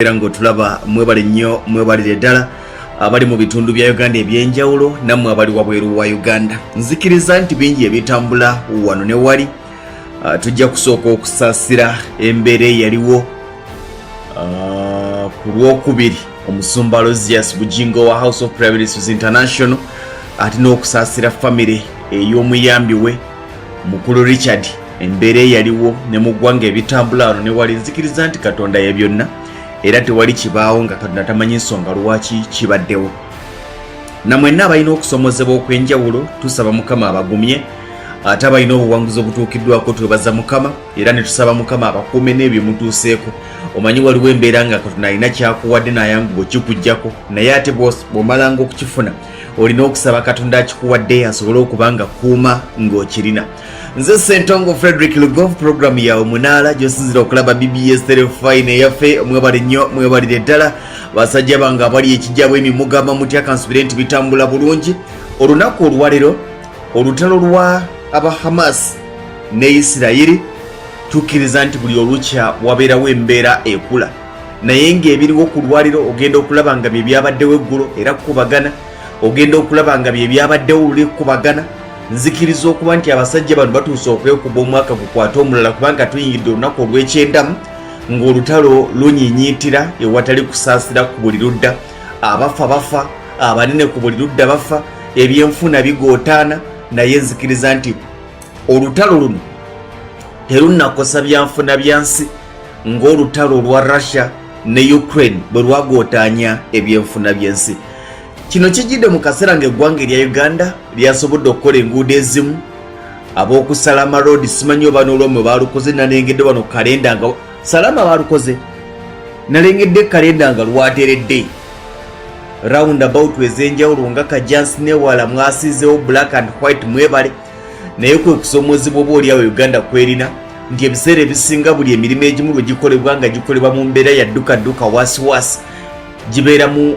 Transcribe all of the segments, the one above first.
era ngo tulaba mwebale nnyo mwebalire ddala abali mu bitundu bya Uganda ebyenjawulo nammwe abali wabweru wa Uganda. Nzikiriza nti bingi ebitambula wano ne wali tujja kusooka okusaasira embeera yaliwo ku Lwokubiri omusumba Lozias Bujingo wa House of Priorities International ate n'okusaasira famire ey'omuyambi we mukulu Richard. Embeera yaliwo ne mu ggwanga ebitambula wano ne wali. Nzikiriza nti Katonda ye byonna era tewali kibaawo nga Katonda tamanyi nsonga lwaki kibaddewo. Namwenna abalina okusomozebwa okw'enjawulo tusaba Mukama abagumye, ate abalina obuwanguzi obutuukiddwako twebaza Mukama era ne tusaba Mukama abakuume n'ebyo mutuuseeko. Omanyi waliwo embeera nga Katonda alina kyakuwadde nayanguwa okikuggyako, naye ate bw'omalanga okukifuna olina okusaba Katonda akikuwadde asobole okuba nga kuuma ng'okirina. Nze Sentongo Frederick Lugov, program ya Omunala gyosinzira okulaba BBS Telefine eyaffe. Mwebale nnyo mwebalire ddala basajja bange abali ekijjabo emimugamba mutya kansubire nti bitambula bulungi. Olunaku olwalero olutalo lwa aba Hamas ne Isirayiri tukkiriza nti buli olukya wabeerawo embeera ekula, naye ng'ebiriwo ku lwaliro ogenda okulaba nga bye byabaddewo eggulo era kubagana, ogenda okulaba nga bye byabaddewo luli kubagana. Nzikiriza okuba nti abasajja bano batuuse okwekuba omwaka gukwate omulala, kubanga tuyingidde olunaku olw'ekyendamu ng'olutalo lunyiinyiitira ewatali kusaasira ku buli ludda. Abafa bafa, abanene ku buli ludda bafa, ebyenfuna bigootaana. Naye nzikiriza nti olutalo luno terunnakosa byanfuna byansi ng'olutalo lwa Russia ne Ukraine bwe lwagootaanya ebyenfuna by'ensi. Kino kijidde mu kaseera ng'eggwanga erya Uganda lyasobodde okukola enguudo ezimu. Ab'oku Salama Road simanyi oba n'olwomwe baalukoze, nalengedde wano kalenda nga Salama baalukoze, nalengedde kalenda nga lwateredde roundabout ez'enjawulo nga Kajansi newala mwasiizewo black and white mwebale. Naye kwe kusomozebwa oba oli awo Uganda kwerina nti ebiseera ebisinga buli emirimu egimu lwe gikolebwa nga gikolebwa mu mbeera ya dduka wasiwasi, gibeera mu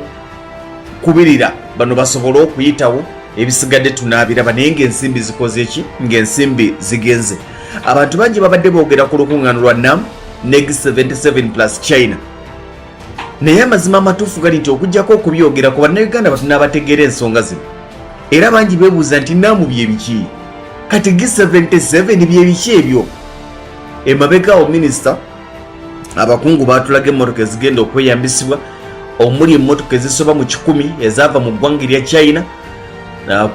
kubirira bano basobole okuyitawo, ebisigadde tunaabiraba. Naye ng'ensimbi zikoze ki? Ng'ensimbi zigenze. Abantu bangi babadde boogera ku lukungaana lwa NAM NEG 77 plus China, naye amazima amatuufu gali nti okugyako okubyogera ku bannayuganda batunaabategeera ensonga zino. Era bangi beebuuza nti NAM bye biki? Kati G77 bye biki ebyo? Emabega awo minisita abakungu baatulaga emmotoka ezigenda okweyambisibwa omuli emmotoka ezisoba mu 100 ezaava mu ggwanga erya China,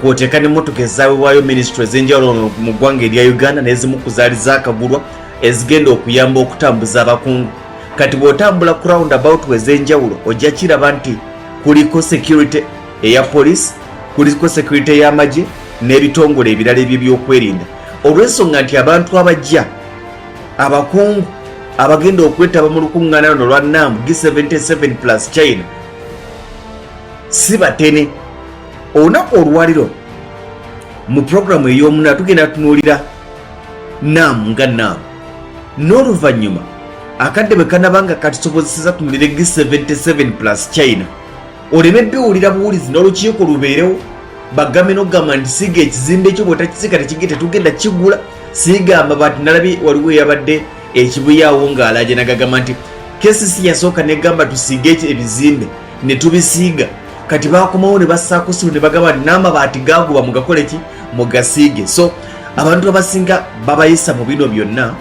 kwoteeka n'emmotoka ezaweebwayo minisitule ez'enjawulo mu ggwanga erya Uganda n'ezimu ku zaali zaakagulwa ezigenda okuyamba okutambuza abakungu. Kati bw'otambula ku roundabout ez'enjawulo ojja kiraba nti kuliko security eya police, kuliko security ey'amagye n'ebitongole ebirala eby'ebyokwerinda, olw'ensonga nti abantu abajja abakungu abagenda okwetaba mu lukungaana luno lwa NAM G77 plus China si batene. Olunaku olwaliro mu programu ey'omuna tugenda tunuulira NAM nga NAM, n'oluvannyuma akadde bwe kanabanga katusobozeseza tunulire G77 plus China. Olemedde owulira buwulizi n'olukiiko lubeerewo bagambe n'okugamba nti siiga ekizimbe ekyo bw'otakisiika tetugenda kigula, siiga amabaati. Nalabye waliwo eyabadde ekibuyaawo ng'alaje nagagamba nti KCC yasooka negamba tusiige ebizimbe ne tubisiiga, kati baakomawo ne bassaako simu ne bagamba nti n'amabaati gaaguba mugakole ki? Mugasiige. So abantu abasinga babayisa mu bino byonna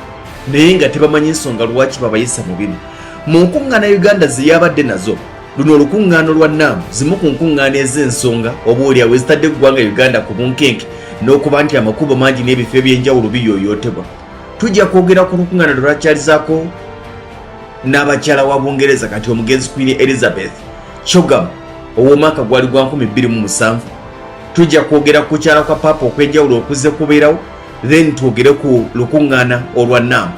naye nga tebamanyi ensonga lwaki babayisa mu bino. Mu nkuŋŋaana Uganda zeyabadde nazo, luno olukuŋŋaano lwa NAM zimu ku nkuŋŋaana ez'ensonga oboolyawo ezitadde eggwanga Uganda ku bunkenke n'okuba nti amakubo mangi n'ebifo eby'enjawulo biyooyootebwa. Tujja kwogera ku lukuŋŋaana lwakyalizaako n'abakyala wa Bungereza kati omugenzi Queen Elizabeth Chogam ow'omwaka gwali gwa 2007. Tujja kwogera ku kyala kwa Papa okw'enjawulo okuzze kubeerawo, then twogere ku lukuŋŋaana olwa NAM.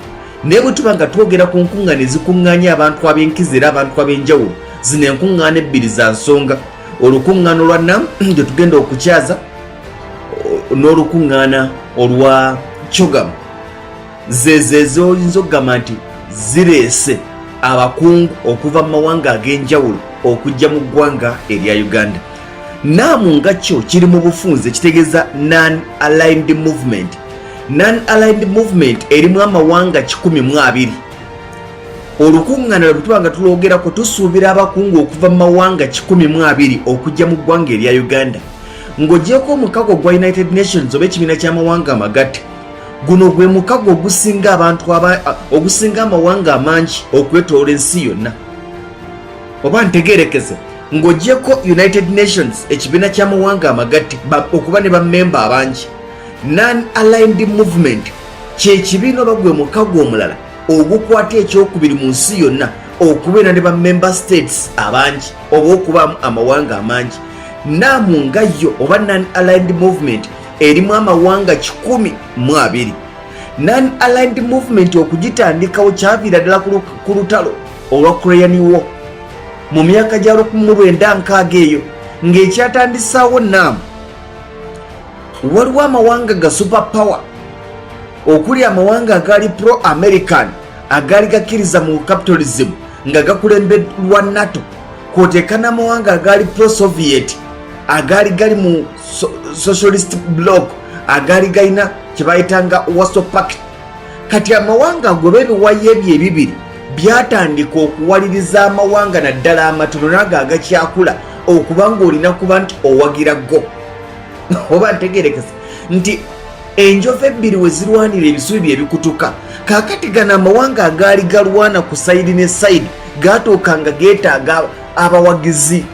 Naye bwe tuba nga twogera ku nkuŋŋaana ezikuŋŋaanya abantu ab'enkizo era abantu ab'enjawulo, zino enkuŋŋaana ebbiri za nsonga: olukuŋŋaana olwa NAM gye tugenda okukyaza n'olukuŋŋaana olwa Chogam. Zezezo oyinza okugamba nti zireese abakungu okuva mu mawanga ag'enjawulo okujja mu ggwanga erya Uganda. NAM nga kyo kiri mu bufunze kitegeeza non-aligned movement. Non-aligned movement erimu amawanga 120. olukungaana lwetubanga tulwogerako tusuubira abakungu okuva mu mawanga 12 okujja mu ggwanga erya Uganda ng'ogyeko omukago gwa United Nations oba ekibiina ky'amawanga amagatte. Guno gwe mukago ogusinga amawanga amangi okwetoola ensi yonna. Oba ntegeerekeze ng'ogyeko United Nations ekibiina ky'amawanga amagatte okuba ne bammemba abangi. Non-aligned movement kye kibiina oba gwe mukago omulala ogukwata ekyokubiri mu nsi yonna okubeera ne bammember states abangi oba okubaamu amawanga amangi. Naamu nga yo oba non-aligned movement erimu amawanga 12. Non-aligned movement okugitandikawo kyaviira ddala ku lutalo olwa Korean War mu myaka gya 1960 eyo ng'ekyatandisaawo Naamu. Waliwo amawanga ga superpower okuli amawanga agali pro-American agali gakkiriza mu capitalism nga gakulemberwa NATO, kwoteeka n'amawanga agali pro-Soviet agali gali mu socialist bloc agali galina kye bayitanga Warsaw Pact. Kati amawanga ago b'ebiwayi ebyo ebibiri byatandika okuwaliriza amawanga naddala amatono nago agakyakula okuba ng'olina kuba nti owagira go. Oba ntegeerekese nti enjovu ebbiri we zirwanira ebisubi bye bikutuka. Kaakati gano amawanga agaali galwana ku sayidi ne sayidi gaatuukanga geetaaga abawagizi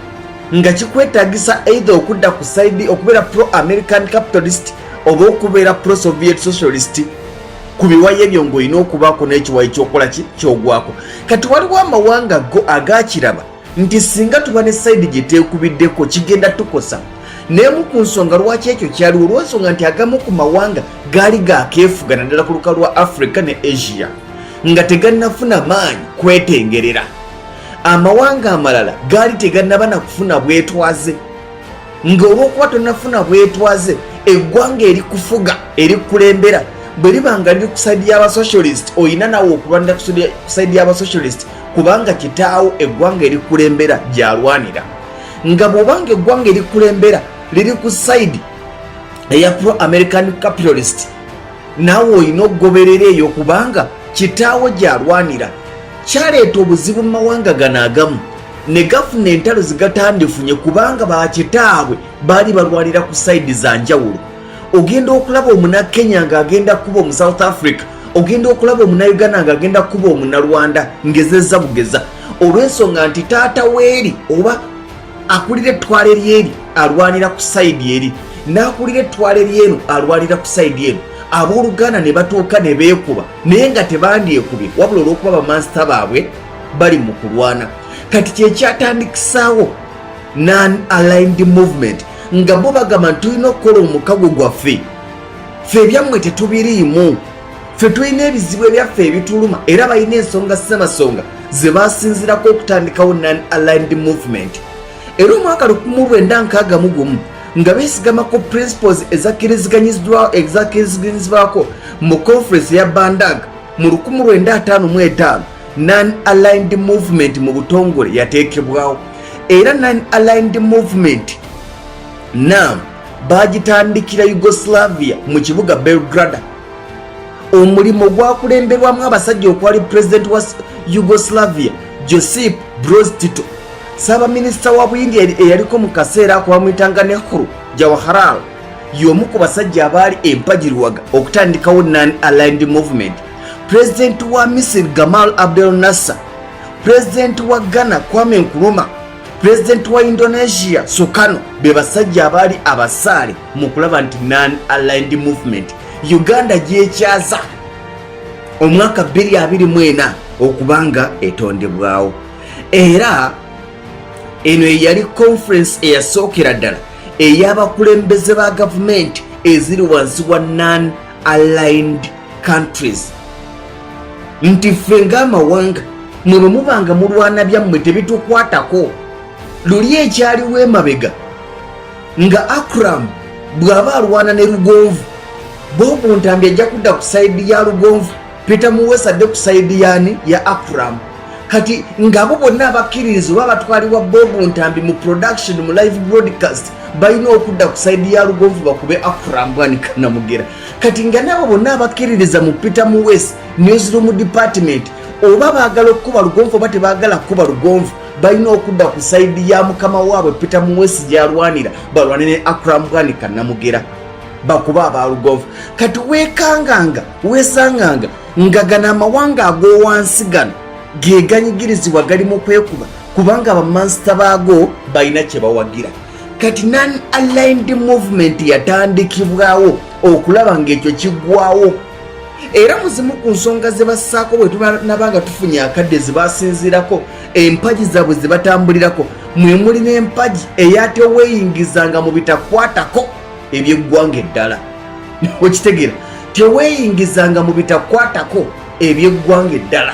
nga kikwetaagisa either okudda ku sayidi okubeera pro-American capitalist oba okubeera pro-Soviet socialist. Ku biwayi ebyo ng'olina okubaako n'ekiwayi ky'okola ky'ogwako. Kati waliwo amawanga go agakiraba nti singa tuba ne sayidi gye teekubiddeko kigenda tukosa. N'emu ku nsonga lwaki ekyo kyaliwo olw'ensonga nti agamu ku mawanga gaali gakeefuga naddala ku lukalu lwa Africa ne Asia nga tegannafuna maanyi kwetengerera. Amawanga amalala gaali tegannaba na kufuna bwetwaze nga olw'okuba tonnafuna bwetwaze eggwanga erikufuga erikulembera bwe liba nga liri ku sayidi y'abasocialist oyina nawe okulwanira ku sayidi y'abasocialist kubanga kitaawo eggwanga erikulembera gyalwanira. Nga bw'obanga eggwanga erikulembera liri ku sayidi eya pro-American capitalist naawe olina okugoberera eyo kubanga kitaawo gyalwanira. Kyaleeta obuzibu mu mawanga gano agamu ne gafuna entalo zigatandifunye kubanga bakitaabwe baali balwanira ku sayidi za njawulo. Ogenda okulaba omunakenya ng'agenda kuba omu South Africa, ogenda okulaba omunayuganda ng'agenda kuba omunalwanda ngezeza bugeza olw'ensonga nti taata weeri oba akulira ettwala eryeri alwanira ku sayidi eri n'akulira ettwala eryeno alwanira ku sayidi eno. Abooluganda ne batuuka ne beekuba naye nga tebandyekubye wabula olw'okuba bamansita baabwe bali mu kulwana. Kati kyekyatandikisaawo non-aligned movement nga bo bagamba nti tulina okukola omukago gwaffe, ffe ebyammwe tetubiriimu, ffe tulina ebizibu ebyaffe ebituluma era balina ensonga ssemasonga ze basinzirako okutandikawo non-aligned movement. Era omwaka 1961 nga beesigamako principles ezakkiriziganyizibwako mu conference ya Bandag mu 1955 non-aligned movement mu butongole yateekebwawo. Era non-aligned movement Naam bagitandikira Yugoslavia mu kibuga Belgrade. Omulimu gwakulemberwamu abasajja okwali president wa Yugoslavia Josip Broz Tito, Ssaabaminisita wa Buyindi eyaliko mu kaseera ako bamuyitanga Nehru Jawaharlal, y'omu ku basajja abaali empagirwaga okutandikawo non-aligned movement. President wa Misiri Gamal Abdel Nasser, President wa Ghana Kwame Nkrumah, President wa Indonesia Sukarno be basajja abaali abasaale mu kulaba nti non-aligned movement Uganda gyekyaza omwaka 2024 okubanga etondebwawo. Era eno yali conference eyasookera ddala ey'abakulembeze ba gavumenti eziri wansi wa non-aligned countries. Nti ffe ng'amawanga mwe bwe mubanga mulwana byammwe tebitukwatako. Luli ekyaliwo emabega nga Akram bw'aba alwana ne Lugonvu, Bob Ntambi ajja kudda ku sayidi ya Lugonvu, Peter Muwesa adde ku sayidi yaani ya Akram. Kati ng'abo bonna abakkiririza oba batwalibwa Bob Ntambi mu production mu live broadcast balina okudda ku sayidi ya Lugonvu bakube Akram bwanika namugera. Kati nga nabo bonna abakkiririza mu Peter Muwesa newsroom department oba baagala okuba lugonvu oba tebaagala kuba lugonvu balina okudda ku sayidi ya mukama waabwe Peter Muwesi gyalwanira balwane ne Akram Ghani Kannamugera bakuba abalugonvu. Kati weesanganga nga gano amawanga ag'owansi gano ge ganyigirizibwa gali mu kwekuba kubanga bamansita baago balina kye bawagira. Kati non-aligned movement yatandikibwawo okulaba ng'ekyo kiggwawo. Era muzimu ku nsonga ze bassaako bwe tunabanga tufunye akadde ze basinziirako empagi zaabwe ze batambulirako mwe muli n'empagi eyateweeyingizanga mu bitakwatako ebyeggwanga eddala. Okitegeera, teweeyingizanga mu bitakwatako ebyeggwanga eddala.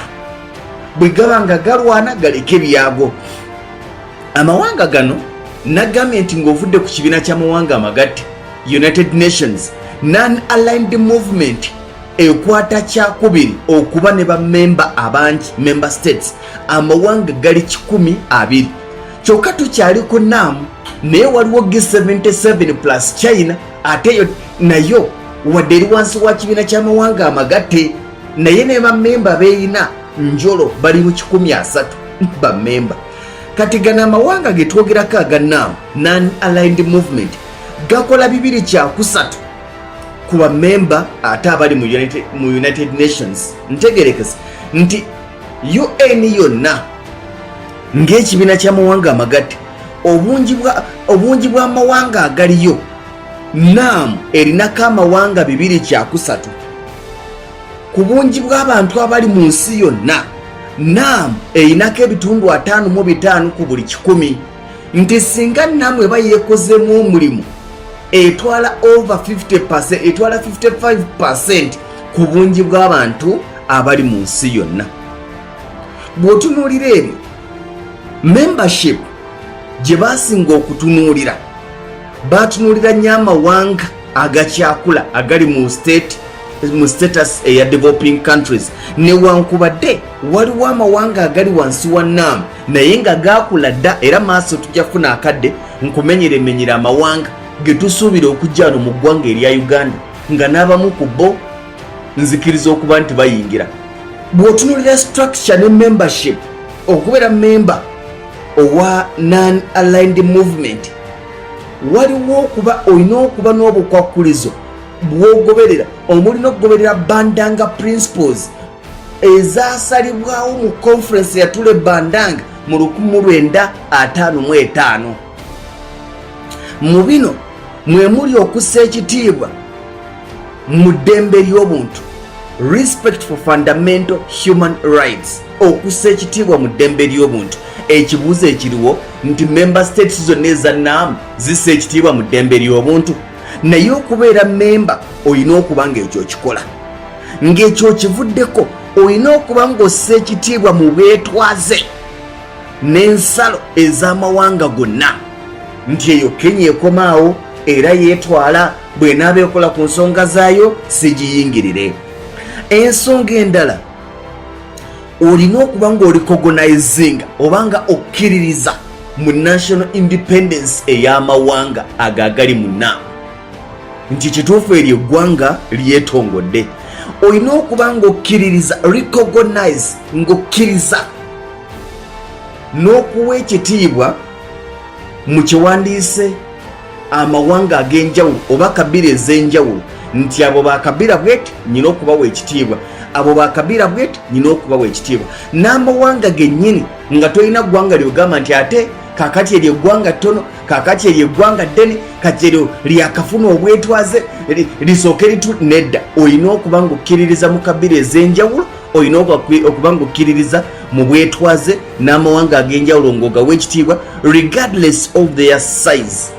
Bwe gabanga galwana galeke byago. Amawanga gano nagambye nti ng'ovudde ku kibiina ky'amawanga amagatte United Nations non-aligned movement ekwata kyakubiri okuba ne bamemba abangi member states amawanga gali 12 kyokka tukyali ku NAM naye waliwo G77 plus China ate yo nayo wadde eri wansi wa kibiina ky'amawanga amagatte naye ne bamemba beeyina njolo bali mu 13 bamemba. Kati gana amawanga ge twogerako aga NAM non-aligned movement gakola 2/3 ku bamemba ate abali mu United Nations. Ntegerekese nti UN yonna ng'ekibiina ky'amawanga amagatte obungi bw'amawanga agaliyo NAM erinako amawanga 2/3 ku bungi bw'abantu abali mu nsi yonna. NAM erinako ebitundu 55 ku buli 100 nti singa NAM eba yeekozeemu omulimu etwala over 50%, etwala 55% ku bungi bw'abantu abali mu nsi yonna. Bw'otunuulira ebyo membership gye baasinga okutunuulira baatunuulira nnyo amawanga agakyakula agali mu status eya developing countries newankubadde waliwo amawanga agali wansi wa NAM naye nga gaakula dda era maaso tujja kufuna akadde nkumenyeremenyera amawanga ge tusuubira okujja wano mu ggwanga erya Uganda nga n'abamu ku bo nzikiriza okuba nti bayingira. Bw'otunuulira structure ne membership okubeera member owa non-aligned movement waliwo olina okuba n'obukwakkulizo bw'ogoberera omulina okugoberera bandanga principles ezaasalibwawo mu conference yatule bandanga mu 1955. Mu bino mwe muli okussa ekitiibwa mu ddembe ly'obuntu, respect for fundamental human rights, okussa ekitiibwa mu ddembe ly'obuntu. Ekibuuzo ekiriwo nti member states zonna eza NAM zissa ekitiibwa mu ddembe ly'obuntu? Naye okubeera memba olina okuba ng'ekyo kikola, ng'ekyo kivuddeko olina okuba ng'ossa ekitiibwa mu bwetwaze n'ensalo ez'amawanga gonna nti eyo Kenya ekomaawo era yeetwala bw'enaaba ekola ku nsonga zaayo sigiyingirire. Ensonga endala olina okuba ng'olicognizinga oba nga okkiririza mu national independence ey'amawanga agagali mu NAM nti kituufu eryo eggwanga lyetongodde. Olina okuba ng'okkiririza recognize ng'okkiriza n'okuwa ekitiibwa mu kiwandiise amawanga ag'enjawulo oba kabira ez'enjawulo nti abo bakabira bweti nyina okubawa ekitiibwa, abo bakabira bweti nyina okubawa ekitiibwa. N'amawanga gennyini nga tolina ggwanga lyogamba nti ate kakati eryo eggwanga ttono, kakati eryo eggwanga ddene, kati eryo lyakafuna obwetwaze lisooke litu nedda. Olina okuba ng'okkiririza mu kabira ez'enjawulo, olina okuba ng'okkiririza mu bwetwaze n'amawanga ag'enjawulo ng'ogawa ekitiibwa regardless of their size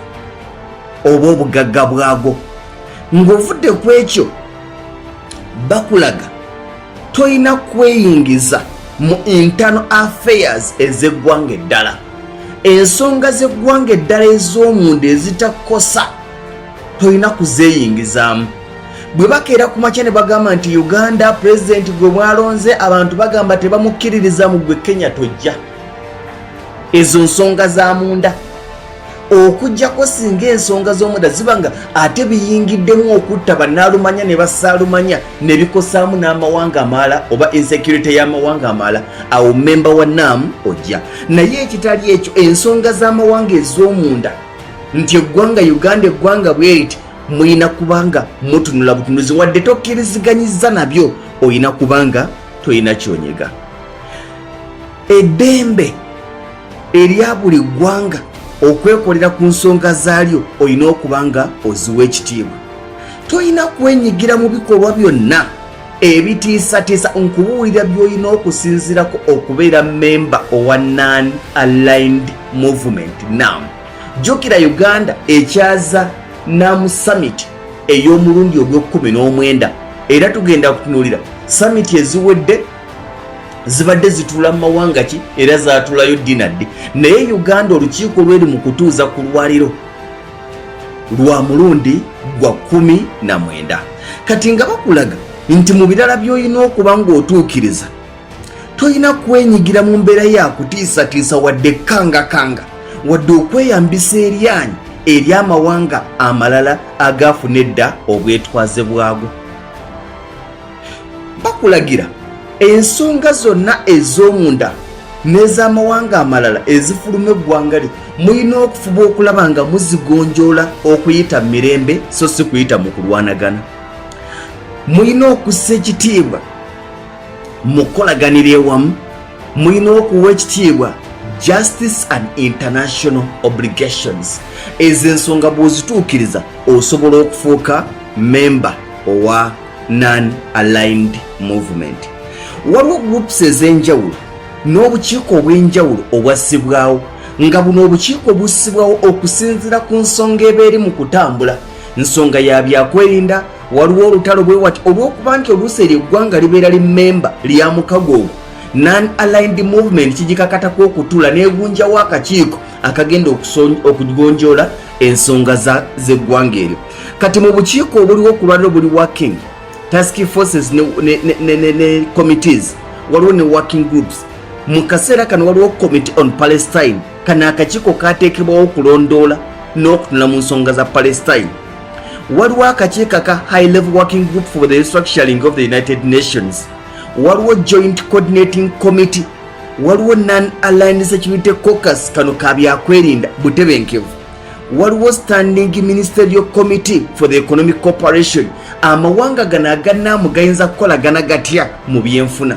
oba obugagga bwago. Ng'ovudde ku ekyo bakulaga tolina kweyingiza mu internal affairs ez'eggwanga eddala. Ensonga z'eggwanga eddala ez'omunda ezitakosa tolina kuzeeyingizaamu. Bwe bakeera ku makya ne bagamba nti Uganda pulezidenti gwe mwalonze abantu bagamba tebamukkiririza mu gwe Kenya tojja. Ezo nsonga za munda okujjako singa ensonga z'omunda zibanga ate biyingiddemu okutta bannaalumanya ne bassaalumanya ne bikosaamu n'amawanga amalala oba insecurity y'amawanga amalala, awo memba wa NAM ojja. Naye ekitali ekyo, ensonga z'amawanga ez'omunda nti eggwanga Uganda eggwanga bweriti, muyina kubanga mutunula butunuzi wadde tokkiriziganyiza nabyo, oyina kubanga toyina kyonyega. Eddembe erya buli ggwanga okwekolera ku nsonga zaalyo oyina okubanga oziwa ekitiibwa. Toyina kwenyigira mu bikolwa byonna ebitiisatiisa, nkubuulira by'olina okusinziirako okubeera memba owa Non-Aligned Movement NAM. Jjukira Uganda ekyaza NAM Summit ey'omulundi ogw'e19 era tugenda kutunuulira summit eziwedde zibadde zituula mu mawanga ki era zaatulayo dinadde. Naye Uganda olukiiko lweri mu kutuuza ku lwaliro lwa mulundi gwa 19. Kati nga bakulaga nti mu birala by'olina okuba ng'otuukiriza, toyina kwenyigira mu mbeera ya kutiisatiisa wadde kanga wadde okweyambisa eryanyi ery'amawanga amalala agaafuna edda obwetwaze bwago. Bakulagira ensonga zonna ez'omunda n'ez'amawanga amalala ezifuluma eggwanga lye muyina okufuba okulaba nga muzigonjoola okuyita mu mirembe so si kuyita mu kulwanagana. Muyina okussa ekitiibwa mu kukolaganira ewamu, muyina okuwa ekitiibwa justice and international obligations. Ezo ensonga bw'ozituukiriza osobola okufuuka memba owa Non-Aligned Movement. Waliwo groups ez'enjawulo n'obukiiko obw'enjawulo obwassibwawo, nga buno obukiiko bussibwawo okusinziira ku nsonga eba eri mu kutambula. Nsonga ya byakwerinda, waliwo olutalo bwe wati olw'okuba nti oluusi eryo eggwanga libeera li memba lya mukago ogwo. Non-Aligned Movement kigikakatako okutuula n'egunjawo akakiiko akagenda okugonjoola ensonga z'eggwanga eryo. Kati mu bukiiko obuliwo ku lwaliro buli working task forces ne committees, waliwo ne working groups. Mu kaseera kano waliwo committee on Palestine, kano akakiiko kateekebwawo okulondoola n'okutunula mu nsonga za Palestine. Waliwo akakiiko ka high level working group for the restructuring of the United Nations. Waliwo joint coordinating committee, waliwo Non-Aligned Security Caucus, kano ka byakwerinda butebenkevu. Waliwo standing ministerial committee for the economic cooperation, amawanga gano agannaamu gayinza kukolagana gatya mu byenfuna.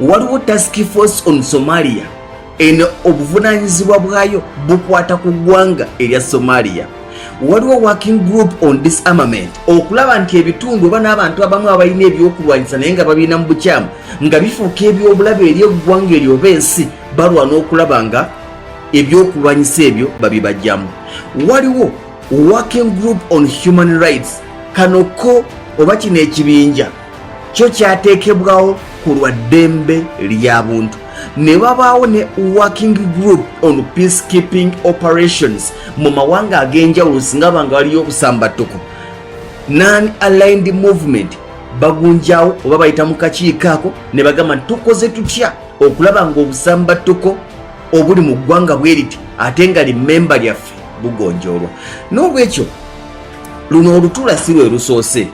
Waliwo task force on Somalia, eno obuvunaanyizibwa bwayo bukwata ku ggwanga erya Somalia. Waliwo working group on disarmament, okulaba nti ebitundu oba n'abantu abamu abalina ebyokulwanyisa naye nga babiina mu bukyamu nga bifuuka ebyobulabe eri eggwanga eryo oba ensi, balwana okulaba nga ebyokulwanyisa ebyo babibajjamu. Waliwo working group on human rights, kano ko oba kino ekibinja kyo kyateekebwawo ku lwa ddembe ly'abuntu. Ne babaawo ne working group on peacekeeping operations mu mawanga ag'enjawulo singa banga waliyo obusambattuko. Non-Aligned Movement bagunjaawo oba bayita mu kakiiko ako ne bagamba nti tukoze tutya okulaba ng'obusambattuko obuli mu ggwanga bweriti ate nga limemba lyaffe bugonjoolwa. N'olwekyo luno olutuula si lwe lusoose.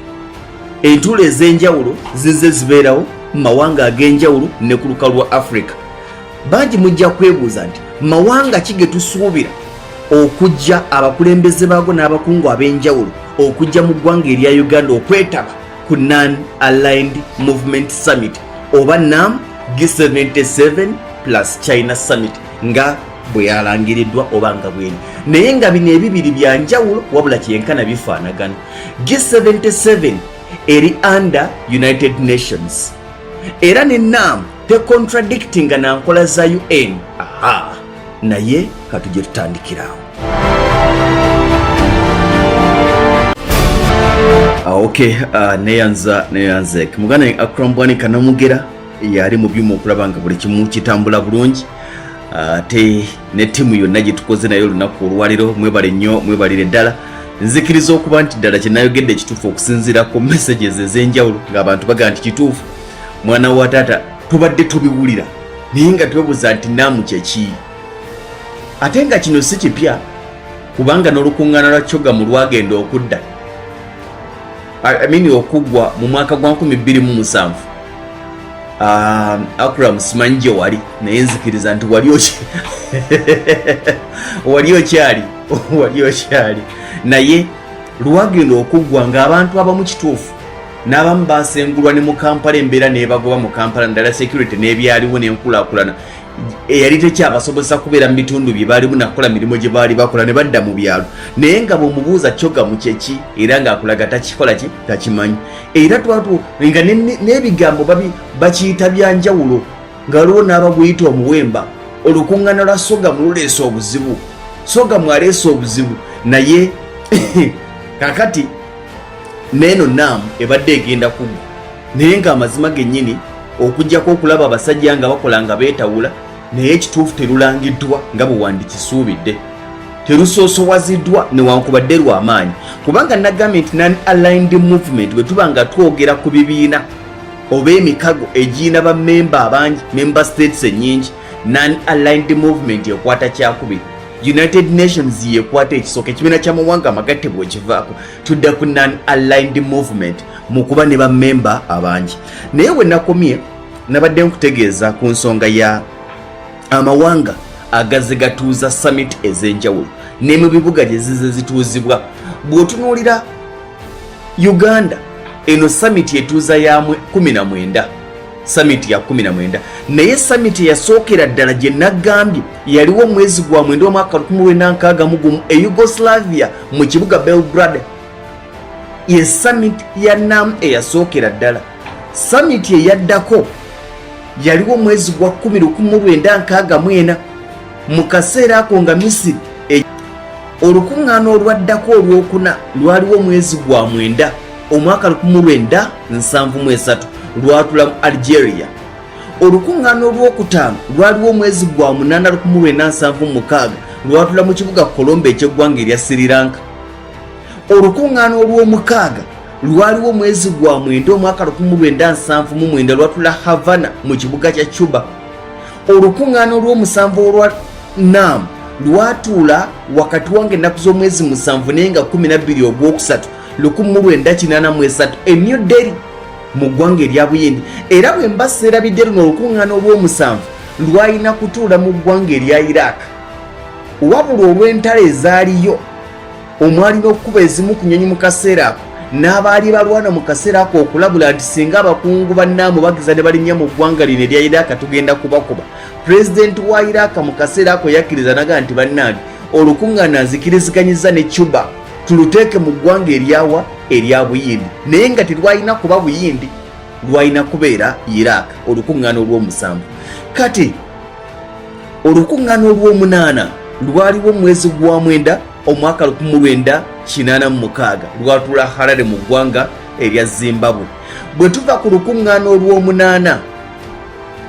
Entuula ez'enjawulo zizze zibeerawo mu mawanga ag'enjawulo ne ku lukalu lwa Africa. Bangi mujja kwebuuza nti mawanga ki ge tusuubira okujja abakulembeze baago n'abakungu ab'enjawulo okujja mu ggwanga erya Uganda okwetaba ku Non-Aligned Movement Summit oba NAM G77 plus China Summit nga bwe yalangiriddwa oba nga bweri. Naye nga bino ebibiri bya njawulo wabula kyenkana bifaanagana. G77 eri under United Nations era ne NAM te contradictinga na nkola za UN. Aha, naye katujje tutandikirawo. Okay, neyanza mugana Akrambwani Kanamugera yali mu byuma okulaba nga buli kimu kitambula bulungi. Ate ne timu yonna gye tukoze nayo olunaku olwaliro, mwebale nnyo, mwebalire ddala. Nzikiriza okuba nti ddala kye nayogedde kituufu okusinziira ku messages ez'enjawulo ng'abantu baga nti kituufu. Mwana wa taata tubadde tubiwulira naye nga twebuuza nti NAM kyeki. ate nga kino si kipya kubanga n'olukungaana lwa Kyogamu lwagenda okudda okuggwa mu mwaka gwa 2007. Akram simanyi gye wali naye nzikiriza nti wali okyali naye lwagenda okuggwa ng'abantu abamu kituufu n'abamu basengulwa ne mu Kampala embeera n'ebagoba mu Kampala ndala security n'ebyaliwo n'enkulaakulana eyali tekyabasobozesa kubeera mu bitundu bye baalimu nakola mirimu gye baali bakola ne badda mu byalo naye nga bw'omubuuza Kyogamu kyeki era ng'akulaga takikola ki takimanyi era nga n'ebigambo bakiyita byanjawulo nga waliwo n'abaguyita omuwemba. Olukungaana lwa Kyogamu luleese obuzibu, Kyogamu aleese obuzibu naye kakati neeno naamu ebadde egenda kuggwa naye ng'amazima gennyini okugjako okulaba abasajja nga bakola nga beetawula naye ekituufu terulangiddwa nga bwe wandikisuubidde, terusosowaziddwa newankubadde lw'amaanyi kubanga nagambye nti non-aligned movement bwe tuba nga twogera ku bibiina oba emikago egiyina bammemba abangi member states ennyingi, non-aligned movement ekwata kyakubiri. United Nations yekwata ekisooka ekibiina ky'amawanga amagatte bwekivaako tudda ku non-aligned movement mu kuba ne bammemba abangi. Naye we nakomye nabadde nkutegeeza ku nsonga ya amawanga agazze gatuuza summit ez'enjawulo ne mu bibuga gye zize zituuzibwa. Bw'otunuulira Uganda eno summit etuuza ya 19, summit ya 19 naye summit yasookera ddala gye nagambye yaliwo mwezi gwa mwenda omwaka 1961 e Yugoslavia mu kibuga Belgrade. Ye summit ya NAM eyasookera ddala. Summit eyaddako yaliwo mwezi gwa 1964 mu kaseera ako nga Misiri. Olukungaana olwaddako olwokuna lwaliwo mwezi gwa mwenda omwaka 1973 lwatula mu Algeria. Olukungaana olwokutaano lwaliwo mwezi gwa 8 1976 lwatula mu kibuga Colombo eky'eggwanga erya Sri Lanka. Olukungaana olw'omukaaga lwaliwo mwezi gwa mwenda omwaka 1979 lwatula Havana mu kibuga kya Cuba. Olukungaana olw'omusanvu olwa NAM lwatuula wakati wange ennaku z'omwezi 7 naye nga 12 ogwokusatu 1983 e New Delhi mu ggwanga erya Buyindi. Era bwe mba seerabidde luno olukungaana olw'omusanvu lwalina kutuula mu ggwanga erya Iraq wabula olw'entalo ezaaliyo omwalina okukuba ezimu ku nnyonyi mu kaseera ako n'abaali balwana mu kaseera ako okulabula nti singa abakungu bannaamu bagiza ne balinnya mu ggwanga lino erya Iraq tugenda kubakuba. Pulezidenti wa Iraq mu kaseera ako yakkiriza naga nti bannange olukungaana nzikiriziganyiza ne Cuba tuluteeke mu ggwanga eryawa erya Buyindi naye nga terwalina kuba Buyindi, lwalina kubeera Iraq. Olukungaana olw'omusanvu. Kati olukungaana olw'omunaana lwaliwo mwezi gwa mwenda omwaka 1986 lwatula Harare mu ggwanga erya Zimbabwe. Bwe tuva ku lukungaana olw'omunaana,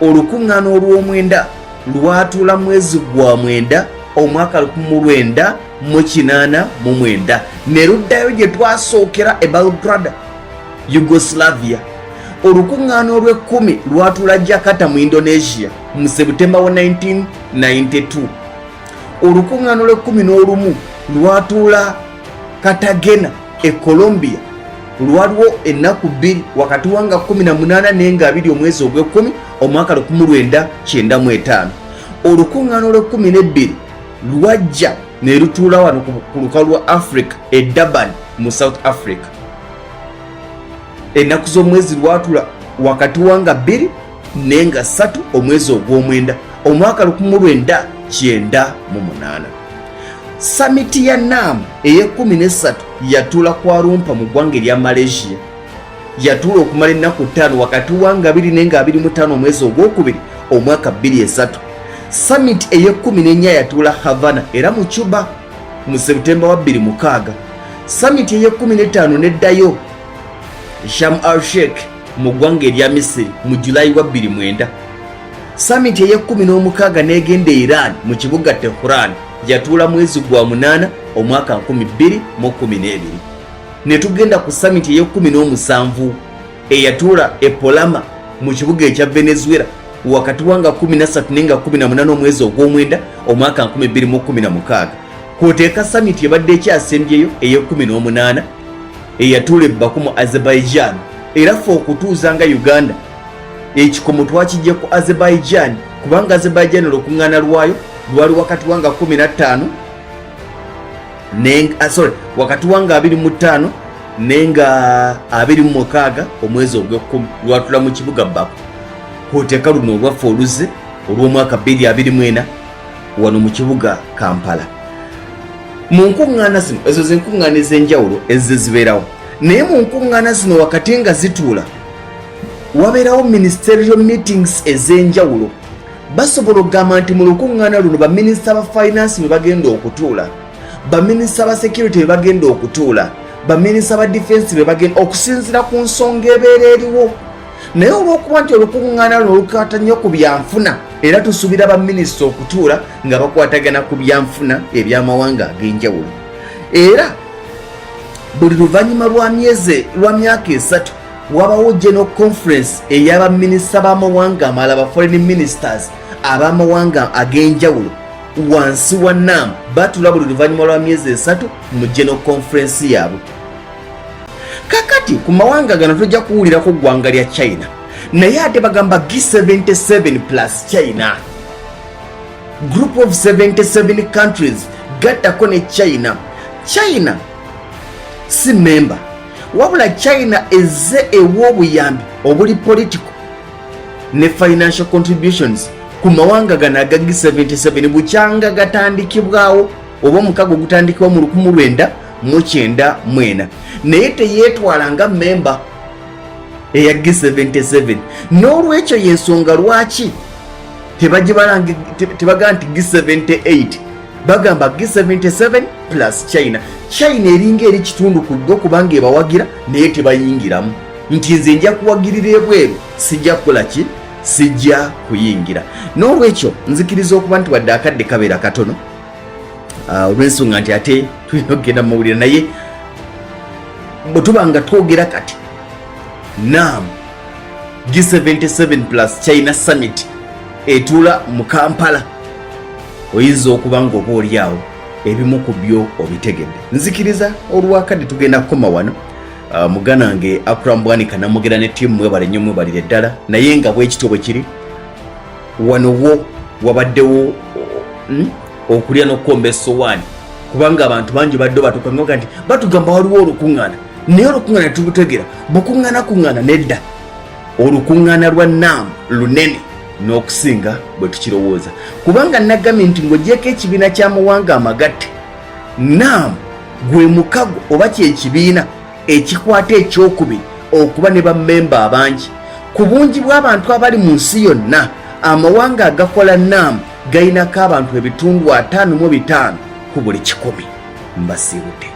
olukungaana olw'omwenda lwatula mwezi gwa mwenda omwaka 1989 ne luddayo gye twasookera e Belgrade, Yugoslavia. Olukungaana olw'ekkumi lwatula Jakarta mu Indonesia mu Septemba wa 1992. Olukungaana olw'ekkumi lwatuula Cartagena e Colombia lwaliwo ennaku 2 wakati wanga 18 naye nga 2 omwezi ogw'ekkumi omwaka 1995. Olukungaana olw'ekkumi lwajja ne lutuula wano ku lukalu lwa Africa e Durban mu South Africa. Ennaku z'omwezi lwatula wakati wanga 2 naye nga 3 omwezi ogw'omwenda omwaka 1998. Samiti ya NAM eye13 yatuula Kuala Lumpur mu ggwanga erya Malaysia. Yatuula okumala ennaku 5 wakati wanga 2 naye nga 25 omwezi ogwokubiri omwaka 2003. Summit eye14 yatuula Havana era mu Cuba mu Septemba wa 2006. Summit eye15 neddayo Sharm el Sheikh mu ggwanga erya Misiri mu Julai wa 2009. Summit eye16 negenda Iran mu kibuga Tehran yatuula mwezi gwa 8 omwaka 2012. Ne tugenda ku summit eye17 eyatuula e Palma mu kibuga ekya Venezuela wakati wanga 13 nenga 18 omwezi ogw'omwenda omwaka 2016 kwoteeka summit ebadde ekyasembyeyo eyo18 eyatuula ebbaku mu Azerbaijan era ffe okutuuza nga Uganda ekikomo twakijje ku Azerbaijan kubanga Azerbaijan olukuŋŋaana lwayo lwali wakati wanga 15 wakati wanga 25 nenga 26 omwezi ogw'ekumi lwatula mu kibuga Baku kwoteeka luno olwaffe oluze olw'omwaka 2024 wano mu kibuga Kampala. Mu nkuŋŋaana zino ezo zenkuŋŋaana ez'enjawulo ezibeerawo naye mu nkuŋŋaana zino wakati nga zituula wabeerawo ministerial meetings ez'enjawulo. Basobola okugamba nti mu lukuŋŋaana luno baminisita ba finance be bagenda okutuula, baminisita ba security be bagenda okutuula, baminisita ba defense be bagenda okusinziira ku nsonga ebeera eriwo. Naye olw'okuba nti olukuŋŋaana luno lukwata nnyo ku byanfuna era tusuubira baminisita okutuula nga bakwatagana ku byanfuna eby'amawanga ag'enjawulo. Era buli luvannyuma lwa myaka 3 wabawo general conference ey'abaminisita b'amawanga amalala ba foreign ministers ab'amawanga ag'enjawulo wansi wa NAM batula buli luvannyuma lwa myezi 3 mu general conference yaabwe. Kakati ku mawanga gano tujja kuwulirako ggwanga lya China naye ate bagamba G77 plus China, group of 77 countries gattako ne China. China si member wabula China ezze ew'obuyambi obuli political ne financial contributions ku mawanga gano aga G77 bukyanga gatandikibwawo oba omukago gutandikibwa mu 1994 naye teyeetwala nga member eya G77. N'olwekyo y'ensonga lwaki tebaga nti G78 bagamba G77 plus China. China eringa eri kitundu ku ddyo kubanga ebawagira naye tebayingiramu nti nze nja kuwagirira ebweru sijja kukola ki sijja kuyingira. N'olwekyo nzikiriza okuba nti wadde akadde kabeera katono olw'ensonga nti ate tulina okugenda mu mawulire naye bwe tuba nga twogera kati NAM G77 plus China Summit etuula mu Kampala oyinza okuba nga oba oli awo ebimu ku byo obitegedde. Nzikiriza olwakadde tugenda kukoma wano muganange Akram Bwanika namugera ne ttiimu mwebale nnyo mwebalire ddala naye nga bwekityo bwe kiri wano wo wabaddewo okulya n'okukomba essowaani kubanga abantu bangi badde batukanga nti batugamba waliwo olukuŋŋaana naye olukuŋŋaana tubutegera bukuŋŋaana nedda. Olukuŋŋaana lwa NAM lunene n'okusinga bwe tukirowooza kubanga nagambye nti ng'ogyeko ekibiina ky'amawanga amagatte NAM gwe mukago oba kyekibiina ekikwata ekyokubiri okuba ne bammemba abangi ku bungi bw'abantu abali mu nsi yonna. Amawanga agakola NAM gayinako abantu 55 ku buli 100. Mbasiibute.